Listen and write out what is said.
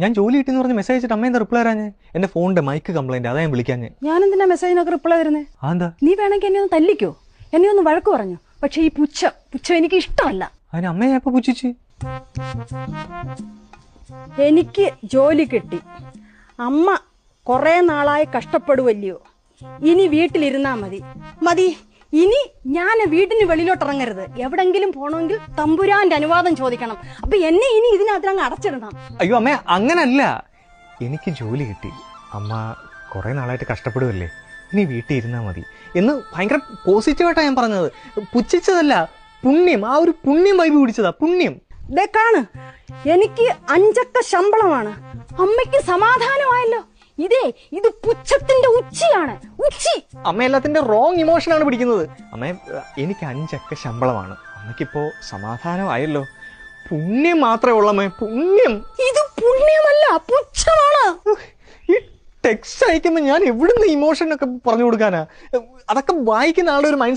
ഞാൻ ജോലി കിട്ടിയെന്ന് പറഞ്ഞ് മെസ്സേജ് അയച്ചിട്ട് അമ്മ എന്താ റിപ്ലൈ തരാഞ്ഞ്? എന്റെ ഫോണിന്റെ മൈക്ക് കംപ്ലൈന്റ്, അതാ ഞാൻ വിളിക്കാഞ്ഞ്. ഞാൻ എന്തിനാ മെസ്സേജിനൊക്കെ റിപ്ലൈ തരുന്നേ? അതെന്താ? നീ വേണമെങ്കിൽ എന്നെ ഒന്ന് തല്ലിക്കോ, എന്നെ ഒന്ന് വഴക്ക് പറഞ്ഞു. പക്ഷെ ഈ പുച്ഛം എനിക്ക് ഇഷ്ടമല്ല. അതിന് അമ്മയെ എപ്പോ പുച്ഛിച്ച്? എനിക്ക് ജോലി കിട്ടി, അമ്മ കുറെ നാളായി കഷ്ടപ്പെടുവല്ലയോ, ഇനി വീട്ടിലിരുന്നാ മതി. ഇനി ഞാൻ വീട്ടിന് വെളിയിലോട്ട് ഇറങ്ങരുത്. എവിടെങ്കിലും പോണമെങ്കിൽ തമ്പുരാന്റെ അനുവാദം ചോദിക്കണം. അപ്പൊ എന്നെ ഇനി ഇതിനകത്തങ്ങ് അടച്ചിടണം. അയ്യോ അമ്മ, അങ്ങനല്ല. എനിക്ക് ജോലി കിട്ടി, അമ്മ കുറെ നാളായിട്ട് കഷ്ടപ്പെടുവല്ലേ, ഇനി വീട്ടിൽ ഇരുന്നാ മതി എന്ന് ഭയങ്കര പോസിറ്റീവായിട്ടാണ് ഞാൻ പറഞ്ഞത്. പുച്ഛിച്ചതല്ല, പുണ്യം, ആ ഒരു പുണ്യം വൈബ് പിടിച്ചതാ, പുണ്യം. കാണ്, എനിക്ക് 5 അക്ക ശമ്പളമാണ്, അമ്മയ്ക്ക് സമാധാനമായല്ലോ. ഇത് പുച്ഛത്തിന്റെ ഉച്ചിയാണ്, ഉച്ചി. അമ്മ എല്ലാത്തിന്റെ റോങ് ഇമോഷനാണ് പിടിക്കുന്നത്. അമ്മ, എനിക്ക് 5 അക്ക ശമ്പളമാണ്, അമ്മയ്ക്കിപ്പോ സമാധാനമായല്ലോ. പുണ്യം മാത്രമേ ഉള്ളമ്മേ, പുണ്യം. ഇത് പുണ്യമല്ല, പുച്ഛമാണ്. ഈ ടെക്സ്റ്റ് അയക്കുമ്പോ ഞാൻ എവിടുന്ന് ഇമോഷൻ ഒക്കെ പറഞ്ഞു കൊടുക്കാനാ? അതൊക്കെ വായിക്കുന്ന ആളുടെ ഒരു മൈൻഡ് സെറ്റ്